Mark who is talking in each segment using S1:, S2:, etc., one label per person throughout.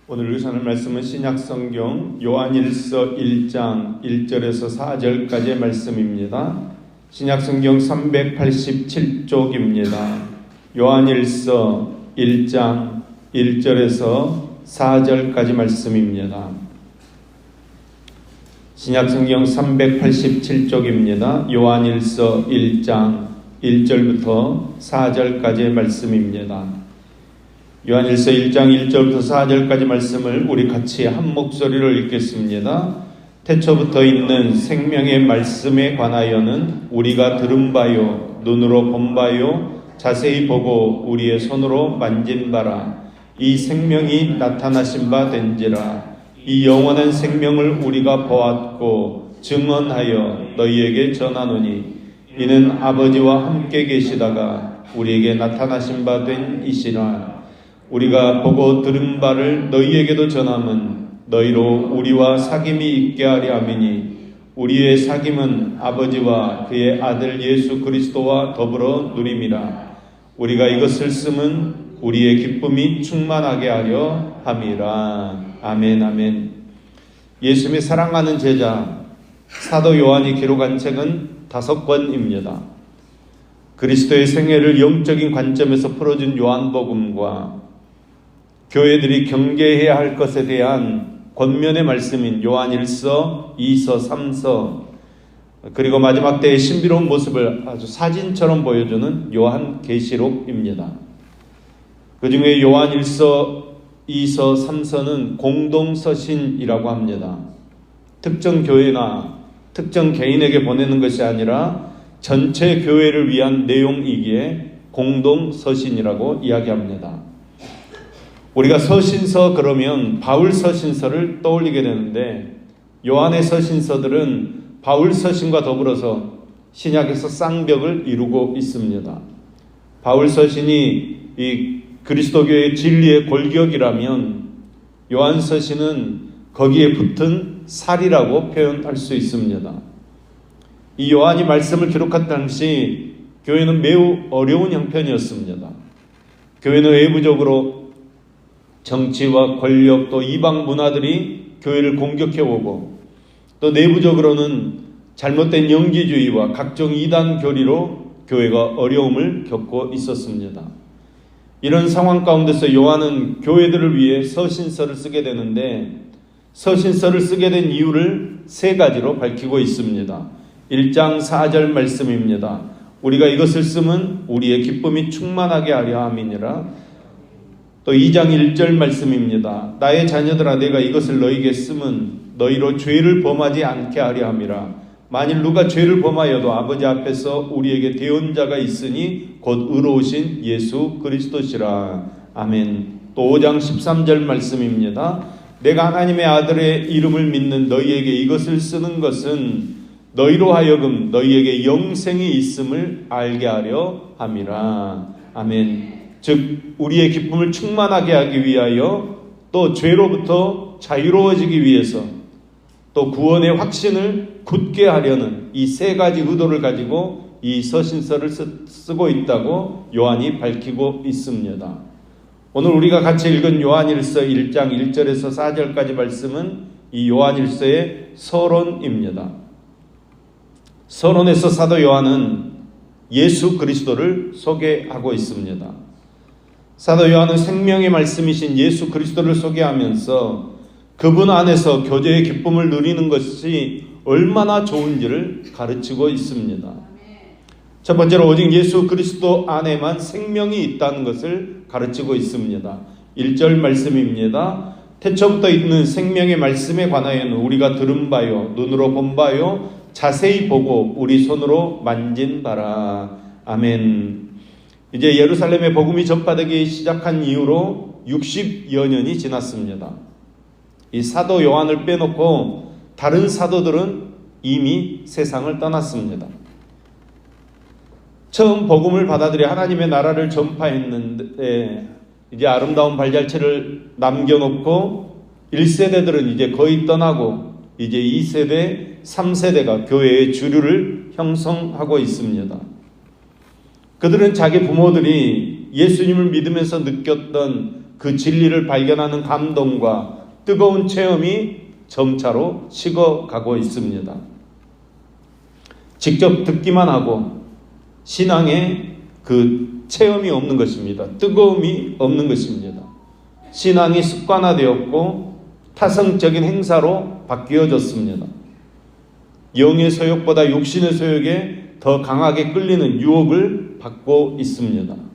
S1: 오늘 읽으시는 말씀은 신약성경 요한일서 1장 1절에서 4절까지의 말씀입니다. 신약성경 387쪽입니다. 요한일서 1장 1절에서 4절까지 말씀입니다. 신약성경 387쪽입니다. 요한일서 1장 1절부터 4절까지의 말씀입니다. 요한일서 1장 1절부터 4절까지 말씀을 우리 같이 한 목소리로 읽겠습니다. 태초부터 있는 생명의 말씀에 관하여는 우리가 들은 바요, 눈으로 본 바요, 자세히 보고 우리의 손으로 만진 바라. 이 생명이 나타나신 바 된지라. 이 영원한 생명을 우리가 보았고 증언하여 너희에게 전하노니 이는 아버지와 함께 계시다가 우리에게 나타나신 바 된 이시라. 우리가 보고 들은 바를 너희에게도 전함은 너희로 우리와 사귐이 있게 하려 함이니 우리의 사귐은 아버지와 그의 아들 예수 그리스도와 더불어 누림이라. 우리가 이것을 쓰면 우리의 기쁨이 충만하게 하려 함이라. 아멘, 아멘. 예수님의 사랑하는 제자 사도 요한이 기록한 책은 5권입니다. 그리스도의 생애를 영적인 관점에서 풀어준 요한복음과 교회들이 경계해야 할 것에 대한 권면의 말씀인 요한일서, 2서, 3서, 그리고 마지막 때의 신비로운 모습을 아주 사진처럼 보여주는 요한계시록입니다. 그 중에 요한일서, 2서, 3서는 공동서신이라고 합니다. 특정 교회나 특정 개인에게 보내는 것이 아니라 전체 교회를 위한 내용이기에 공동서신이라고 이야기합니다. 우리가 서신서 그러면 바울 서신서를 떠올리게 되는데 요한의 서신서들은 바울 서신과 더불어서 신약에서 쌍벽을 이루고 있습니다. 바울 서신이 이 그리스도교의 진리의 골격이라면 요한 서신은 거기에 붙은 살이라고 표현할 수 있습니다. 이 요한이 말씀을 기록한 당시 교회는 매우 어려운 형편이었습니다. 교회는 외부적으로 정치와 권력 또 이방 문화들이 교회를 공격해오고 또 내부적으로는 잘못된 영지주의와 각종 이단 교리로 교회가 어려움을 겪고 있었습니다. 이런 상황 가운데서 요한은 교회들을 위해 서신서를 쓰게 되는데 서신서를 쓰게 된 이유를 3가지로 밝히고 있습니다. 1장 4절 말씀입니다. 우리가 이것을 쓰면 우리의 기쁨이 충만하게 하려 함이니라. 또 2장 1절 말씀입니다. 나의 자녀들아 내가 이것을 너희에게 쓰면 너희로 죄를 범하지 않게 하려 함이라. 만일 누가 죄를 범하여도 아버지 앞에서 우리에게 대언자가 있으니 곧 의로우신 예수 그리스도시라. 아멘. 또 5장 13절 말씀입니다. 내가 하나님의 아들의 이름을 믿는 너희에게 이것을 쓰는 것은 너희로 하여금 너희에게 영생이 있음을 알게 하려 함이라. 아멘. 즉 우리의 기쁨을 충만하게 하기 위하여 또 죄로부터 자유로워지기 위해서 또 구원의 확신을 굳게 하려는 이 3가지 의도를 가지고 이 서신서를 쓰고 있다고 요한이 밝히고 있습니다. 오늘 우리가 같이 읽은 요한일서 1장 1절에서 4절까지 말씀은 이 요한일서의 서론입니다. 서론에서 사도 요한은 예수 그리스도를 소개하고 있습니다. 사도 요한은 생명의 말씀이신 예수 그리스도를 소개하면서 그분 안에서 교제의 기쁨을 누리는 것이 얼마나 좋은지를 가르치고 있습니다. 첫 번째로 오직 예수 그리스도 안에만 생명이 있다는 것을 가르치고 있습니다. 1절 말씀입니다. 태초부터 있는 생명의 말씀에 관하여는 우리가 들은 바요, 눈으로 본 바요, 자세히 보고 우리 손으로 만진 바라. 아멘. 이제 예루살렘의 복음이 전파되기 시작한 이후로 60여 년이 지났습니다. 이 사도 요한을 빼놓고 다른 사도들은 이미 세상을 떠났습니다. 처음 복음을 받아들여 하나님의 나라를 전파했는데 이제 아름다운 발자취를 남겨놓고 1세대들은 이제 거의 떠나고 이제 2세대, 3세대가 교회의 주류를 형성하고 있습니다. 그들은 자기 부모들이 예수님을 믿으면서 느꼈던 그 진리를 발견하는 감동과 뜨거운 체험이 점차로 식어가고 있습니다. 직접 듣기만 하고 신앙에 그 체험이 없는 것입니다. 뜨거움이 없는 것입니다. 신앙이 습관화되었고 타성적인 행사로 바뀌어졌습니다. 영의 소욕보다 육신의 소욕에 더 강하게 끌리는 유혹을 받고 있습니다.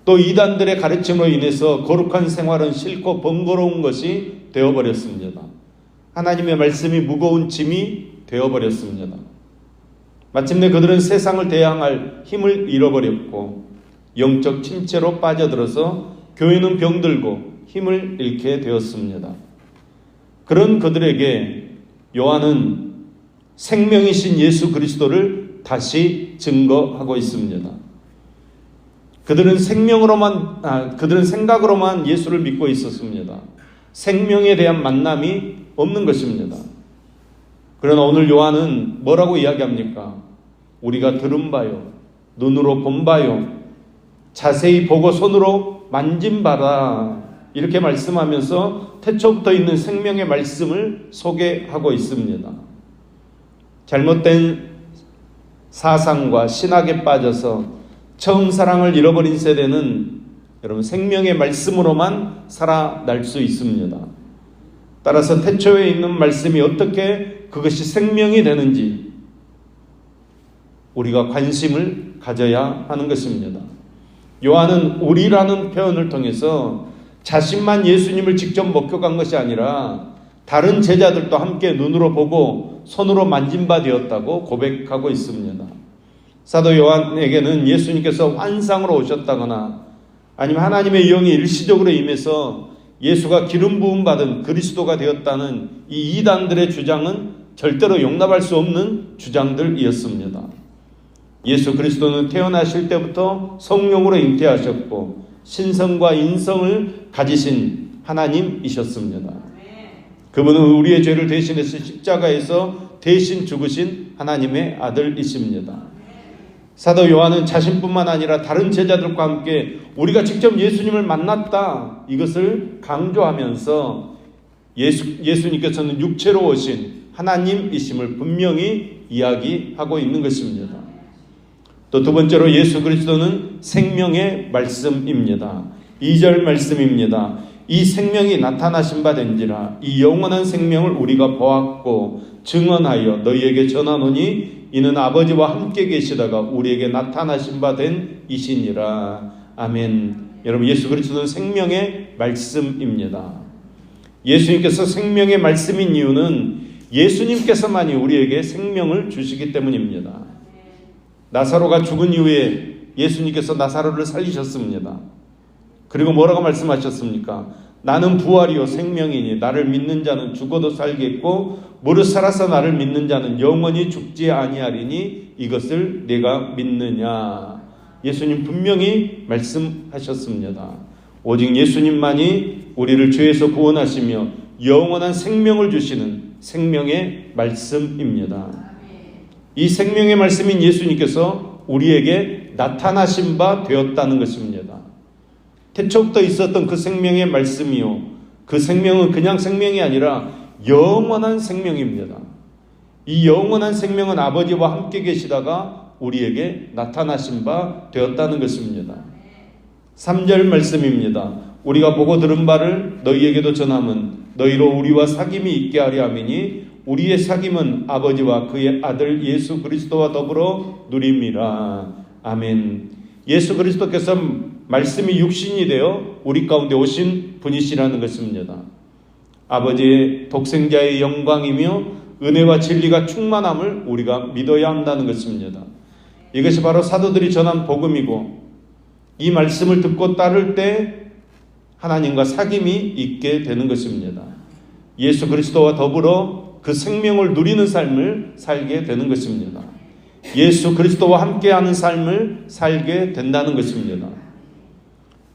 S1: 또 이단들의 가르침으로 인해서 거룩한 생활은 싫고 번거로운 것이 되어버렸습니다. 하나님의 말씀이 무거운 짐이 되어버렸습니다. 마침내 그들은 세상을 대항할 힘을 잃어버렸고 영적 침체로 빠져들어서 교회는 병들고 힘을 잃게 되었습니다. 그런 그들에게 요한은 생명이신 예수 그리스도를 다시 증거하고 있습니다. 그들은 생각으로만 예수를 믿고 있었습니다. 생명에 대한 만남이 없는 것입니다. 그러나 오늘 요한은 뭐라고 이야기합니까? 우리가 들은 바요, 눈으로 본 바요, 자세히 보고 손으로 만진 바라, 이렇게 말씀하면서 태초부터 있는 생명의 말씀을 소개하고 있습니다. 잘못된 사상과 신학에 빠져서 처음 사랑을 잃어버린 세대는 여러분 생명의 말씀으로만 살아날 수 있습니다. 따라서 태초에 있는 말씀이 어떻게 그것이 생명이 되는지 우리가 관심을 가져야 하는 것입니다. 요한은 우리라는 표현을 통해서 자신만 예수님을 직접 목격한 것이 아니라 다른 제자들도 함께 눈으로 보고 손으로 만진 바 되었다고 고백하고 있습니다. 사도 요한에게는 예수님께서 환상으로 오셨다거나 아니면 하나님의 영이 일시적으로 임해서 예수가 기름 부음 받은 그리스도가 되었다는 이 이단들의 주장은 절대로 용납할 수 없는 주장들이었습니다. 예수 그리스도는 태어나실 때부터 성령으로 잉태하셨고 신성과 인성을 가지신 하나님이셨습니다. 그분은 우리의 죄를 대신해서 십자가에서 대신 죽으신 하나님의 아들이십니다. 사도 요한은 자신뿐만 아니라 다른 제자들과 함께 우리가 직접 예수님을 만났다, 이것을 강조하면서 예수님께서는 육체로 오신 하나님이심을 분명히 이야기하고 있는 것입니다. 또 두 번째로 예수 그리스도는 생명의 말씀입니다. 2절 말씀입니다. 이 생명이 나타나신 바 된지라 이 영원한 생명을 우리가 보았고 증언하여 너희에게 전하노니 이는 아버지와 함께 계시다가 우리에게 나타나신 바 된 이시니라. 아멘. 여러분, 예수 그리스도는 생명의 말씀입니다. 예수님께서 생명의 말씀인 이유는 예수님께서만이 우리에게 생명을 주시기 때문입니다. 나사로가 죽은 이후에 예수님께서 나사로를 살리셨습니다. 그리고 뭐라고 말씀하셨습니까? 나는 부활이요 생명이니 나를 믿는 자는 죽어도 살겠고 무릇 살아서 나를 믿는 자는 영원히 죽지 아니하리니 이것을 내가 믿느냐. 예수님 분명히 말씀하셨습니다. 오직 예수님만이 우리를 죄에서 구원하시며 영원한 생명을 주시는 생명의 말씀입니다. 이 생명의 말씀인 예수님께서 우리에게 나타나신 바 되었다는 것입니다. 태초부터 있었던 그 생명의 말씀이요, 그 생명은 그냥 생명이 아니라 영원한 생명입니다. 이 영원한 생명은 아버지와 함께 계시다가 우리에게 나타나신 바 되었다는 것입니다. 3절 말씀입니다. 우리가 보고 들은 바를 너희에게도 전함은 너희로 우리와 사귐이 있게 하려 함이니 우리의 사귐은 아버지와 그의 아들 예수 그리스도와 더불어 누림이라. 아멘. 예수 그리스도께서 말씀이 육신이 되어 우리 가운데 오신 분이시라는 것입니다. 아버지의 독생자의 영광이며 은혜와 진리가 충만함을 우리가 믿어야 한다는 것입니다. 이것이 바로 사도들이 전한 복음이고 이 말씀을 듣고 따를 때 하나님과 사귐이 있게 되는 것입니다. 예수 그리스도와 더불어 그 생명을 누리는 삶을 살게 되는 것입니다. 예수 그리스도와 함께하는 삶을 살게 된다는 것입니다.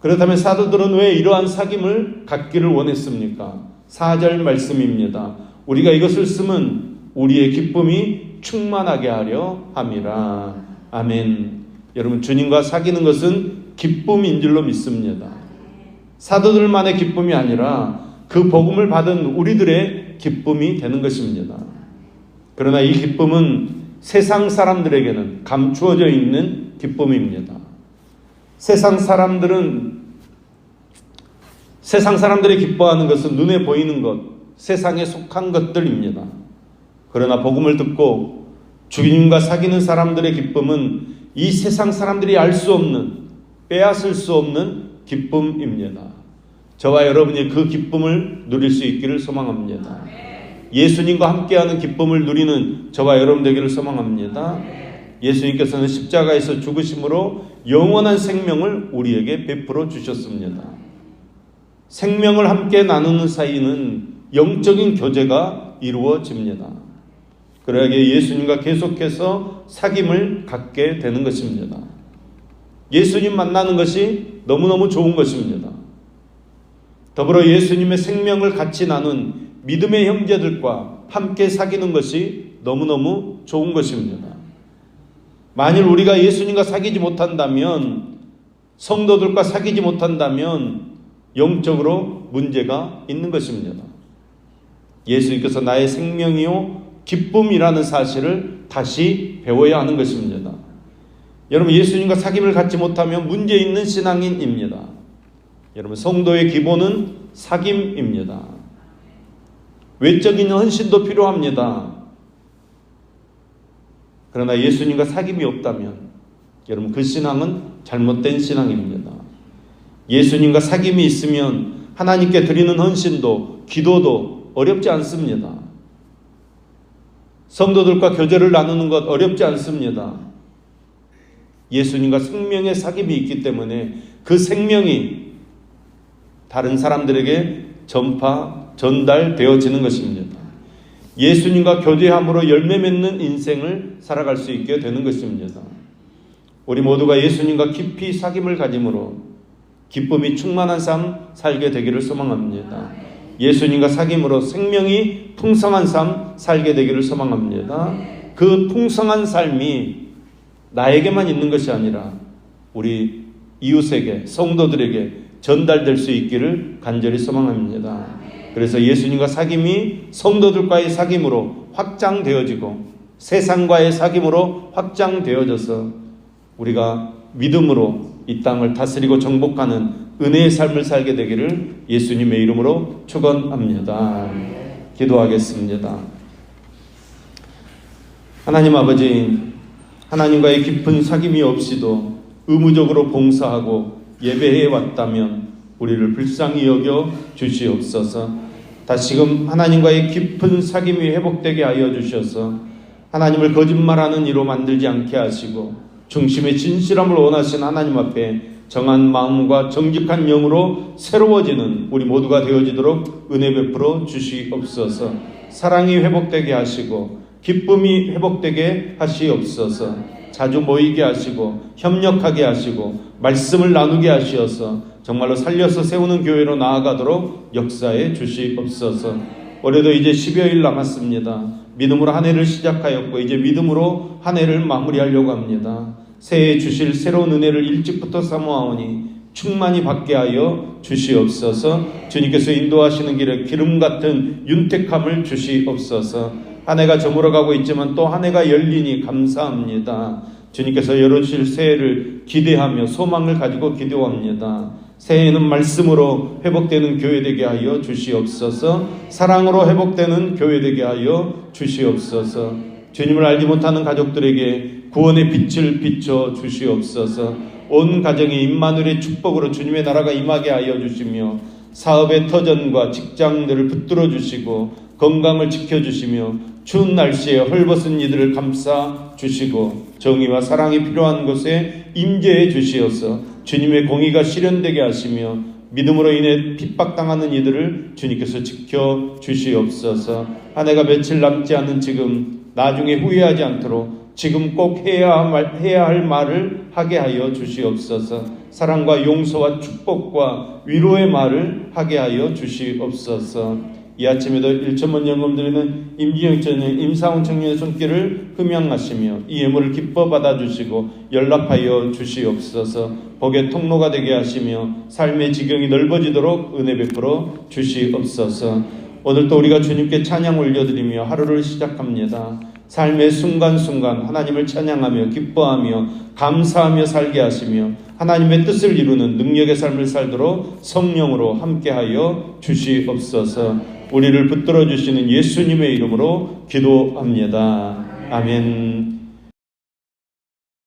S1: 그렇다면 사도들은 왜 이러한 사귐을 갖기를 원했습니까? 4절 말씀입니다. 우리가 이것을 쓰면 우리의 기쁨이 충만하게 하려 함이라. 아멘. 여러분, 주님과 사귀는 것은 기쁨인 줄로 믿습니다. 사도들만의 기쁨이 아니라 그 복음을 받은 우리들의 기쁨이 되는 것입니다. 그러나 이 기쁨은 세상 사람들에게는 감추어져 있는 기쁨입니다. 세상 사람들이 기뻐하는 것은 눈에 보이는 것, 세상에 속한 것들입니다. 그러나 복음을 듣고 주님과 사귀는 사람들의 기쁨은 이 세상 사람들이 알 수 없는, 빼앗을 수 없는 기쁨입니다. 저와 여러분이 그 기쁨을 누릴 수 있기를 소망합니다. 예수님과 함께하는 기쁨을 누리는 저와 여러분 되기를 소망합니다. 예수님께서는 십자가에서 죽으심으로 영원한 생명을 우리에게 베풀어 주셨습니다. 생명을 함께 나누는 사이는 영적인 교제가 이루어집니다. 그러기에 예수님과 계속해서 사귐을 갖게 되는 것입니다. 예수님 만나는 것이 너무너무 좋은 것입니다. 더불어 예수님의 생명을 같이 나눈 믿음의 형제들과 함께 사귀는 것이 너무너무 좋은 것입니다. 만일 우리가 예수님과 사귀지 못한다면, 성도들과 사귀지 못한다면 영적으로 문제가 있는 것입니다. 예수님께서 나의 생명이요 기쁨이라는 사실을 다시 배워야 하는 것입니다. 여러분, 예수님과 사귐을 갖지 못하면 문제 있는 신앙인입니다. 여러분, 성도의 기본은 사귐입니다. 외적인 헌신도 필요합니다. 그러나 예수님과 사귐이 없다면 여러분, 그 신앙은 잘못된 신앙입니다. 예수님과 사귐이 있으면 하나님께 드리는 헌신도 기도도 어렵지 않습니다. 성도들과 교제를 나누는 것 어렵지 않습니다. 예수님과 생명의 사귐이 있기 때문에 그 생명이 다른 사람들에게 전달되어지는 것입니다. 예수님과 교제함으로 열매 맺는 인생을 살아갈 수 있게 되는 것입니다. 우리 모두가 예수님과 깊이 사귐을 가짐으로 기쁨이 충만한 삶 살게 되기를 소망합니다. 예수님과 사귐으로 생명이 풍성한 삶 살게 되기를 소망합니다. 그 풍성한 삶이 나에게만 있는 것이 아니라 우리 이웃에게, 성도들에게 전달될 수 있기를 간절히 소망합니다. 그래서 예수님과 사귐이 성도들과의 사귐으로 확장되어지고 세상과의 사귐으로 확장되어져서 우리가 믿음으로 이 땅을 다스리고 정복하는 은혜의 삶을 살게 되기를 예수님의 이름으로 축원합니다. 기도하겠습니다. 하나님 아버지, 하나님과의 깊은 사귐이 없이도 의무적으로 봉사하고 예배해 왔다면 우리를 불쌍히 여겨 주시옵소서. 다시금 하나님과의 깊은 사귐이 회복되게 하여 주셔서 하나님을 거짓말하는 이로 만들지 않게 하시고 중심의 진실함을 원하신 하나님 앞에 정한 마음과 정직한 영으로 새로워지는 우리 모두가 되어지도록 은혜 베풀어 주시옵소서. 사랑이 회복되게 하시고 기쁨이 회복되게 하시옵소서. 자주 모이게 하시고 협력하게 하시고 말씀을 나누게 하시어서 정말로 살려서 세우는 교회로 나아가도록 역사해 주시옵소서. 올해도 이제 10여일 남았습니다. 믿음으로 한 해를 시작하였고 이제 믿음으로 한 해를 마무리하려고 합니다. 새해 주실 새로운 은혜를 일찍부터 사모하오니 충만히 받게 하여 주시옵소서. 주님께서 인도하시는 길에 기름 같은 윤택함을 주시옵소서. 한 해가 저물어가고 있지만 또 한 해가 열리니 감사합니다. 주님께서 열어주실 새해를 기대하며 소망을 가지고 기도합니다. 새해에는 말씀으로 회복되는 교회 되게 하여 주시옵소서. 사랑으로 회복되는 교회 되게 하여 주시옵소서. 주님을 알지 못하는 가족들에게 구원의 빛을 비춰 주시옵소서. 온 가정이 임마누엘의 축복으로 주님의 나라가 임하게 하여 주시며 사업의 터전과 직장들을 붙들어 주시고 건강을 지켜주시며 추운 날씨에 헐벗은 이들을 감싸 주시고 정의와 사랑이 필요한 곳에 임재해 주시어서 주님의 공의가 실현되게 하시며 믿음으로 인해 핍박당하는 이들을 주님께서 지켜 주시옵소서. 한 해가 며칠 남지 않은 지금 나중에 후회하지 않도록 지금 꼭 해야 할 말을 하게 하여 주시옵소서. 사랑과 용서와 축복과 위로의 말을 하게 하여 주시옵소서. 이 아침에도 1천만 연금 드리는 임지영 청년, 임상훈 청년의 손길을 흠양하시며 이 예물을 기뻐 받아주시고 연락하여 주시옵소서. 복의 통로가 되게 하시며 삶의 지경이 넓어지도록 은혜 베풀어 주시옵소서. 오늘도 우리가 주님께 찬양 올려드리며 하루를 시작합니다. 삶의 순간순간 하나님을 찬양하며 기뻐하며 감사하며 살게 하시며 하나님의 뜻을 이루는 능력의 삶을 살도록 성령으로 함께하여 주시옵소서. 우리를 붙들어 주시는 예수님의 이름으로 기도합니다. 아멘.